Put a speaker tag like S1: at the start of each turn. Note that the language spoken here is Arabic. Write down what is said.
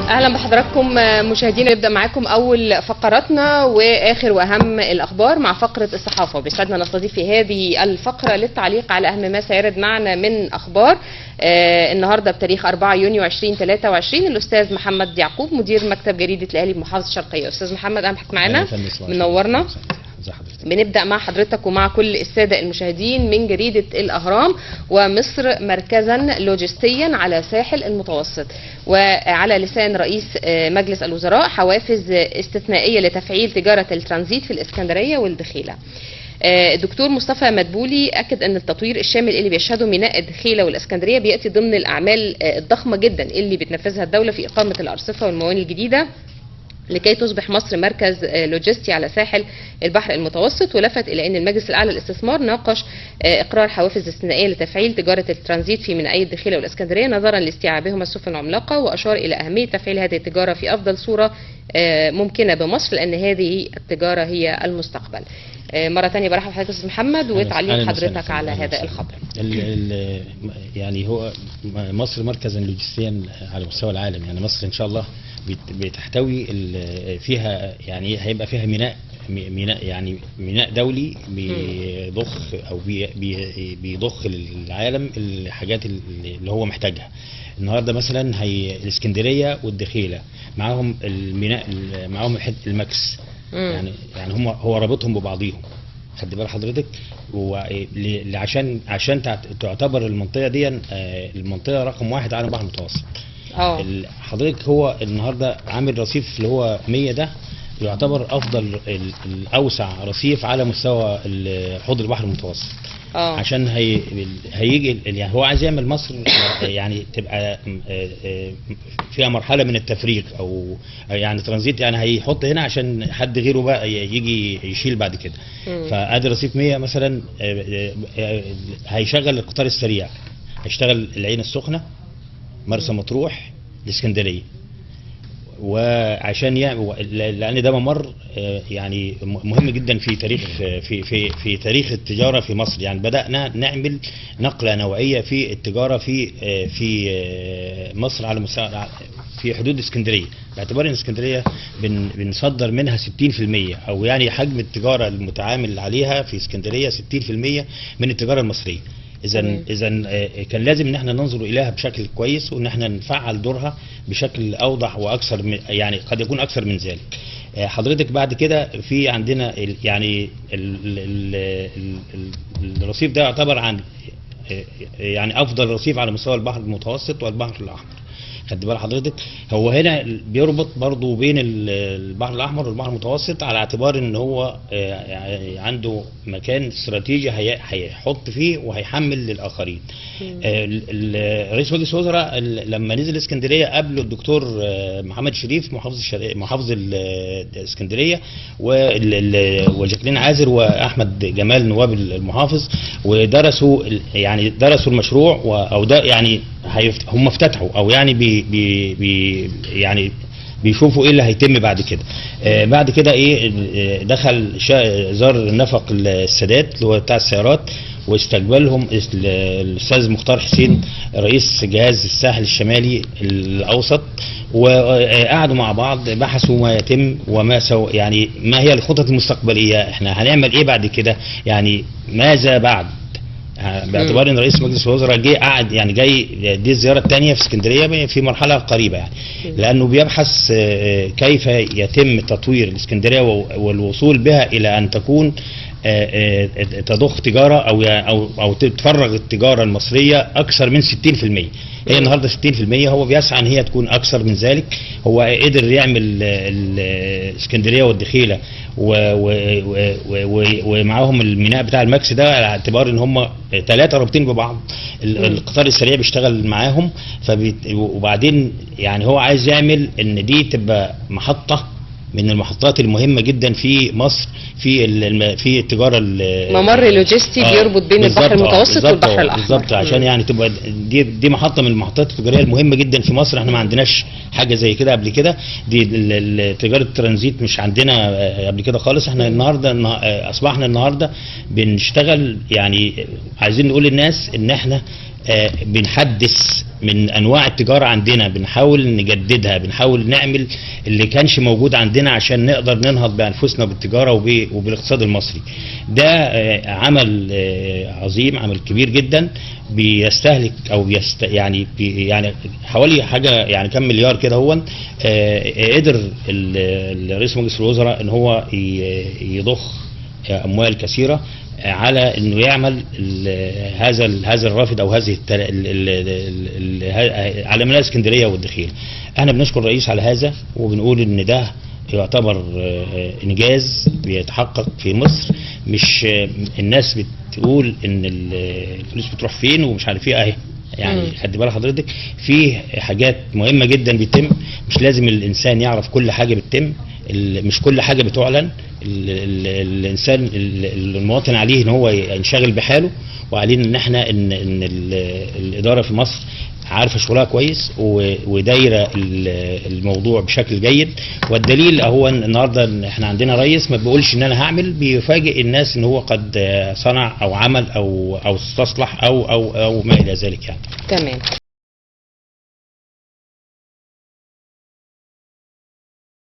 S1: اهلا بحضراتكم مشاهدينا. نبدا معاكم اول فقراتنا واخر واهم الاخبار مع فقره الصحافه. بيسعدنا نستضيف في هذه الفقره للتعليق على اهم ما سيرد معنا من اخبار النهارده بتاريخ 4 يونيو 2023 الاستاذ محمد يعقوب مدير مكتب جريده الاهلي بمحافظه الشرقيه. استاذ محمد اهلا بك معانا، منورنا. بنبدأ مع حضرتك ومع كل السادة المشاهدين من جريدة الأهرام. ومصر مركزا لوجستيا على ساحل المتوسط، وعلى لسان رئيس مجلس الوزراء حوافز استثنائية لتفعيل تجارة الترانزيت في الإسكندرية والدخيلة. الدكتور مصطفى مدبولي أكد أن التطوير الشامل اللي بيشهده ميناء الدخيلة والإسكندرية بيأتي ضمن الأعمال الضخمة جدا اللي بتنفذها الدولة في إقامة الأرصفة والموانئ الجديدة لكي تصبح مصر مركز لوجستي على ساحل البحر المتوسط. ولفت إلى أن المجلس الأعلى للاستثمار ناقش إقرار حوافز استثنائية لتفعيل تجارة الترانزيت في مينائي الدخيلة والإسكندرية نظرا لاستيعابهما السفن العملاقة، وأشار إلى أهمية تفعيل هذه التجارة في أفضل صورة ممكنة بمصر لأن هذه التجارة هي المستقبل. مرة ثانية برحب بحضرتك أستاذ محمد وتعليق حضرتك على هذا الخبر.
S2: يعني هو مصر مركزا لوجستيا على مستوى العالم، يعني مصر إن شاء الله بتحتوي فيها، يعني هيبقى فيها ميناء يعني ميناء دولي بيضخ او بيضخ للعالم الحاجات اللي هو محتاجها. النهارده مثلا هي الاسكندريه والدخيله معاهم الميناء، معاهم الماكس، يعني هو رابطهم ببعضيهم. خد بال حضرتك، عشان تعتبر المنطقه دي المنطقه رقم 1 على البحر المتوسط. حضرتك هو النهارده عامل رصيف اللي هو 100 ده يعتبر افضل الاوسع رصيف على مستوى حوض البحر المتوسط. عشان هيجي يعني هو عايز يعمل مصر يعني تبقى فيها مرحله من التفريغ او يعني ترانزيت، يعني هيحط هنا عشان حد غيره بقى يجي يشيل بعد كده. فادي رصيف 100 مثلا هيشغل القطار السريع، هيشتغل العين السخنه، مرسى مطروح، الاسكندريه. وعشان لان ده ممر يعني مهم جدا في تاريخ في تاريخ التجاره في مصر. يعني بدانا نعمل نقله نوعيه في التجاره في مصر على مستوى في حدود اسكندريه، باعتبار ان اسكندريه بنصدر منها 60%، او يعني حجم التجاره المتعامل عليها في اسكندريه 60% من التجاره المصريه. اذا كان لازم ان احنا ننظر اليها بشكل كويس، وان احنا نفعل دورها بشكل اوضح واكثر، يعني قد يكون اكثر من ذلك. حضرتك بعد كده في عندنا يعني الرصيف ده يعتبر عن يعني افضل رصيف على مستوى البحر المتوسط والبحر الاحمر. خد بال حضرتك، هو هنا بيربط برضو بين البحر الاحمر والبحر المتوسط على اعتبار ان هو عنده مكان استراتيجي هيحط فيه وهيحمل للاخرين. رئيس مجلس الوزراء لما نزل اسكندريه قابله الدكتور محمد شريف محافظ الاسكندريه وجاكلين عازر واحمد جمال نواب المحافظ، ودرسوا المشروع، او ده يعني هم افتتحوا او يعني يعني بيشوفوا ايه اللي هيتم بعد كده. بعد كده دخل زار نفق السادات اللي هو بتاع السيارات، واستقبلهم الاستاذ مختار حسين رئيس جهاز الساحل الشمالي الاوسط، وقعدوا مع بعض بحثوا ما يتم وما يعني ما هي الخطط المستقبليه، احنا هنعمل ايه بعد كده، يعني ماذا بعد، باعتبار ان رئيس مجلس الوزراء جاي دي الزياره الثانيه في اسكندريه في مرحله قريبه، يعني لانه بيبحث كيف يتم تطوير الاسكندريه والوصول بها الى ان تكون تضخ تجاره او تفرغ التجاره المصريه اكثر من 60%. هي النهارده 60%، هو بيسعى ان هي تكون اكثر من ذلك. هو قدر يعمل الاسكندريه والدخيله ومعاهم الميناء بتاع الماكس ده على اعتبار ان هم 3 رابطين ببعض. القطار السريع بيشتغل معاهم، وبعدين يعني هو عايز يعمل ان دي تبقى محطه من المحطات المهمه جدا في مصر في التجاره،
S1: ممر لوجستي بيربط بين البحر المتوسط والبحر الاحمر
S2: بالظبط، عشان يعني تبقى دي محطه من المحطات التجاريه المهمه جدا في مصر. احنا ما عندناش حاجه زي كده قبل كده، دي تجاره الترانزيت مش عندنا قبل كده خالص. احنا اصبحنا النهارده بنشتغل، يعني عايزين نقول للناس ان احنا بنحدث من انواع التجاره عندنا، بنحاول نجددها، بنحاول نعمل اللي كانش موجود عندنا عشان نقدر ننهض بانفسنا بالتجاره وبالاقتصاد المصري. ده عمل عظيم، عمل كبير جدا، بيستهلك او يعني حوالي حاجه يعني كم مليار كده. هو قدر رئيس مجلس الوزراء ان هو يضخ اموال كثيره على انه يعمل هذا الرافد او هذه على ميناء اسكندريه والدخيل. احنا بنشكر الرئيس على هذا، وبنقول ان ده يعتبر انجاز بيتحقق في مصر. مش الناس بتقول ان الفلوس بتروح فين ومش عارف ايه، اهي يعني خدي بال حضرتك في حاجات مهمه جدا بتتم. مش لازم الانسان يعرف كل حاجه بتتم، مش كل حاجه بتعلن. الانسان المواطن عليه ان هو ينشغل بحاله، وعلينا ان احنا ان الاداره في مصر عارفه شغلها كويس ودايره الموضوع بشكل جيد. والدليل اهو النهارده احنا عندنا رئيس ما بيقولش ان انا هعمل، بيفاجئ الناس ان هو قد صنع او عمل او استصلح او ما الى ذلك يعني.
S1: تمام.